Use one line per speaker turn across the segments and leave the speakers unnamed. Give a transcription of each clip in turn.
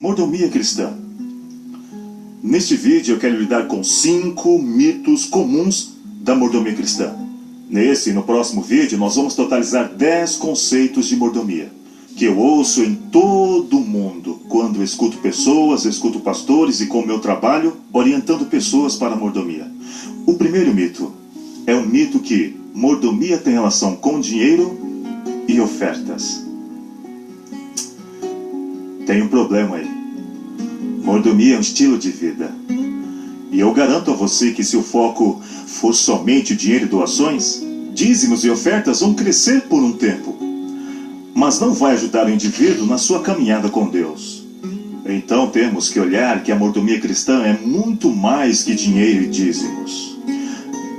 Mordomia cristã. Neste vídeo eu quero lidar com 5 mitos comuns da mordomia cristã. Nesse e no próximo vídeo nós vamos totalizar 10 conceitos de mordomia que eu ouço em todo o mundo quando escuto pessoas, escuto pastores e com o meu trabalho orientando pessoas para a mordomia. O primeiro mito é um mito que mordomia tem relação com dinheiro e ofertas. Tem um problema aí. Mordomia é um estilo de vida. E eu garanto a você que se o foco for somente o dinheiro e doações, dízimos e ofertas vão crescer por um tempo, mas não vai ajudar o indivíduo na sua caminhada com Deus. Então temos que olhar que a mordomia cristã é muito mais que dinheiro e dízimos.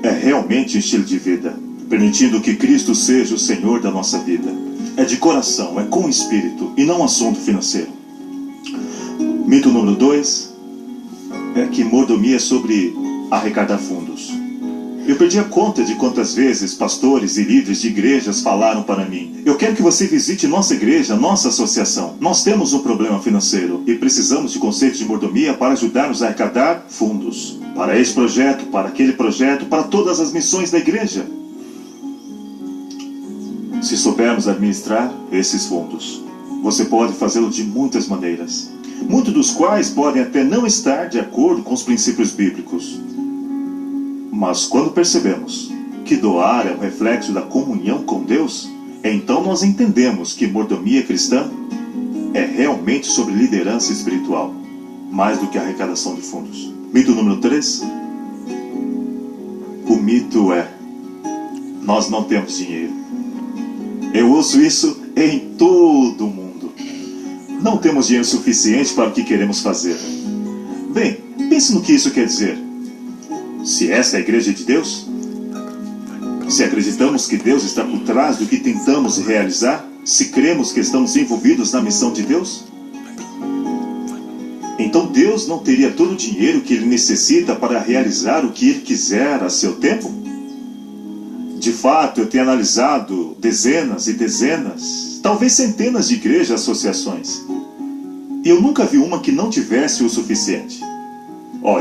É realmente um estilo de vida, permitindo que Cristo seja o Senhor da nossa vida. É de coração, é com o espírito e não assunto financeiro. Mito número 2 é que mordomia é sobre arrecadar fundos. Eu perdi a conta de quantas vezes pastores e líderes de igrejas falaram para mim: eu quero que você visite nossa igreja, nossa associação. Nós temos um problema financeiro e precisamos de conceitos de mordomia para ajudar-nos a arrecadar fundos. Para este projeto, para aquele projeto, para todas as missões da igreja. Se soubermos administrar esses fundos, você pode fazê-lo de muitas maneiras. Muitos dos quais podem até não estar de acordo com os princípios bíblicos. Mas quando percebemos que doar é um reflexo da comunhão com Deus, então nós entendemos que mordomia cristã é realmente sobre liderança espiritual, mais do que arrecadação de fundos. Mito número 3. O mito é: nós não temos dinheiro. Eu ouço isso em todo o mundo. Não temos dinheiro suficiente para o que queremos fazer. Bem, pense no que isso quer dizer. Se essa é a igreja de Deus, se acreditamos que Deus está por trás do que tentamos realizar, se cremos que estamos envolvidos na missão de Deus, então Deus não teria todo o dinheiro que Ele necessita para realizar o que Ele quiser a seu tempo? De fato, eu tenho analisado dezenas e dezenas, talvez centenas de igrejas e associações, e eu nunca vi uma que não tivesse o suficiente.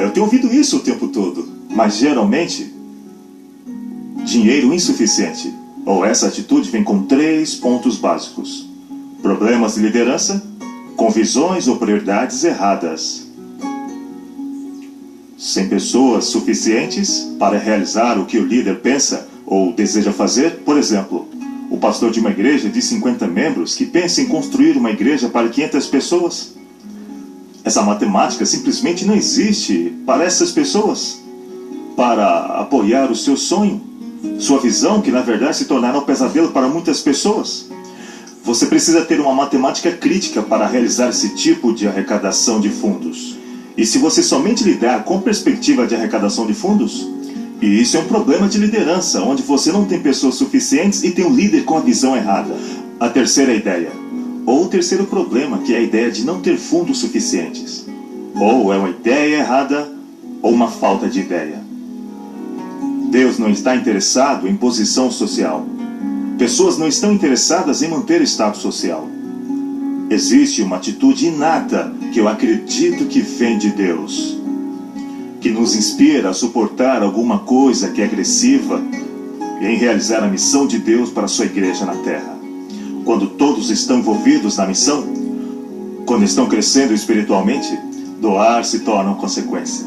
Eu tenho ouvido isso o tempo todo, mas geralmente, dinheiro insuficiente. Essa atitude vem com 3 pontos básicos: problemas de liderança, com visões ou prioridades erradas. Sem pessoas suficientes para realizar o que o líder pensa ou deseja fazer. Por exemplo, o pastor de uma igreja de 50 membros que pensa em construir uma igreja para 500 pessoas. Essa matemática simplesmente não existe para essas pessoas, para apoiar o seu sonho, sua visão, que na verdade se tornará um pesadelo para muitas pessoas. Você precisa ter uma matemática crítica para realizar esse tipo de arrecadação de fundos. E se você somente lidar com perspectiva de arrecadação de fundos, e isso é um problema de liderança, onde você não tem pessoas suficientes e tem um líder com a visão errada. A terceira ideia, ou o terceiro problema, que é a ideia de não ter fundos suficientes. Ou é uma ideia errada, ou uma falta de ideia. Deus não está interessado em posição social. Pessoas não estão interessadas em manter status social. Existe uma atitude inata que eu acredito que vem de Deus, que nos inspira a suportar alguma coisa que é agressiva e em realizar a missão de Deus para a sua igreja na terra. Quando todos estão envolvidos na missão, quando estão crescendo espiritualmente, doar se torna uma consequência.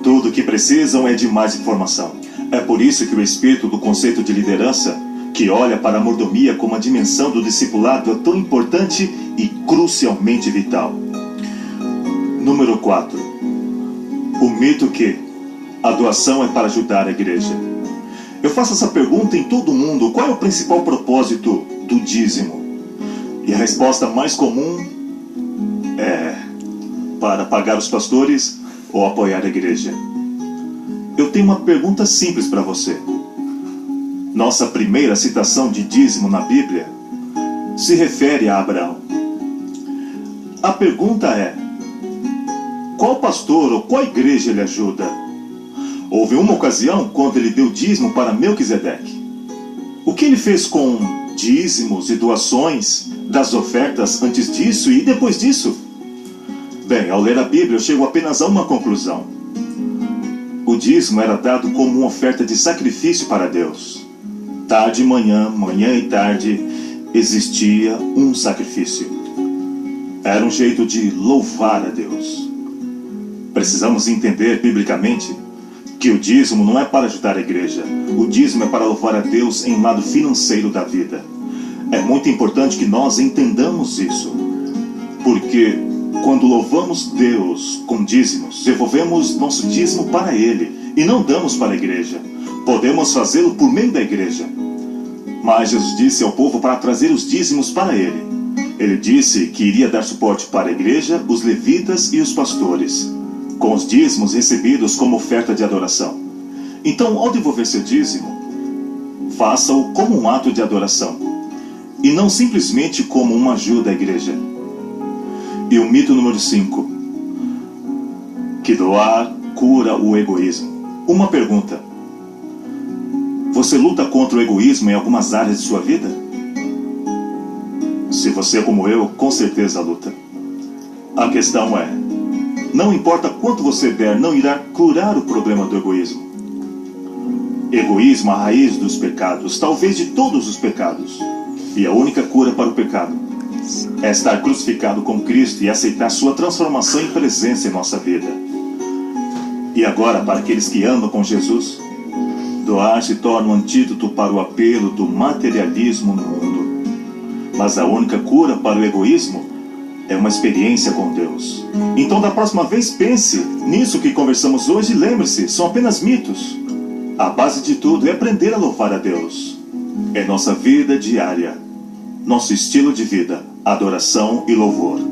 Tudo o que precisam é de mais informação. É por isso que o espírito do conceito de liderança, que olha para a mordomia como a dimensão do discipulado, é tão importante e crucialmente vital. Número 4. O mito que a doação é para ajudar a igreja. Eu faço essa pergunta em todo mundo: qual é o principal propósito do dízimo? E a resposta mais comum é para pagar os pastores ou apoiar a igreja. Eu tenho uma pergunta simples para você. Nossa primeira citação de dízimo na Bíblia se refere a Abraão. A pergunta é: qual pastor ou qual igreja ele ajuda? Houve uma ocasião quando ele deu dízimo para Melquisedeque. O que ele fez com dízimos e doações das ofertas antes disso e depois disso? Bem, ao ler a Bíblia eu chego apenas a uma conclusão. O dízimo era dado como uma oferta de sacrifício para Deus. Tarde e manhã, manhã e tarde, existia um sacrifício. Era um jeito de louvar a Deus. Precisamos entender biblicamente que o dízimo não é para ajudar a igreja. O dízimo é para louvar a Deus em um lado financeiro da vida. É muito importante que nós entendamos isso, porque quando louvamos Deus com dízimos, devolvemos nosso dízimo para Ele e não damos para a igreja. Podemos fazê-lo por meio da igreja. Mas Jesus disse ao povo para trazer os dízimos para Ele. Ele disse que iria dar suporte para a igreja, os levitas e os pastores, com os dízimos recebidos como oferta de adoração. Então, ao devolver seu dízimo, faça-o como um ato de adoração, e não simplesmente como uma ajuda à igreja. E o mito número 5, que doar cura o egoísmo. Uma pergunta: você luta contra o egoísmo em algumas áreas de sua vida? Se você é como eu, com certeza luta. A questão é, não importa quanto você der, não irá curar o problema do egoísmo. Egoísmo é a raiz dos pecados, talvez de todos os pecados. E a única cura para o pecado é estar crucificado com Cristo e aceitar sua transformação e presença em nossa vida. E agora, para aqueles que andam com Jesus, doar se torna um antídoto para o apelo do materialismo no mundo. Mas a única cura para o egoísmo é uma experiência com Deus. Então, da próxima vez, pense nisso que conversamos hoje e lembre-se, são apenas mitos. A base de tudo é aprender a louvar a Deus. É nossa vida diária, nosso estilo de vida, adoração e louvor.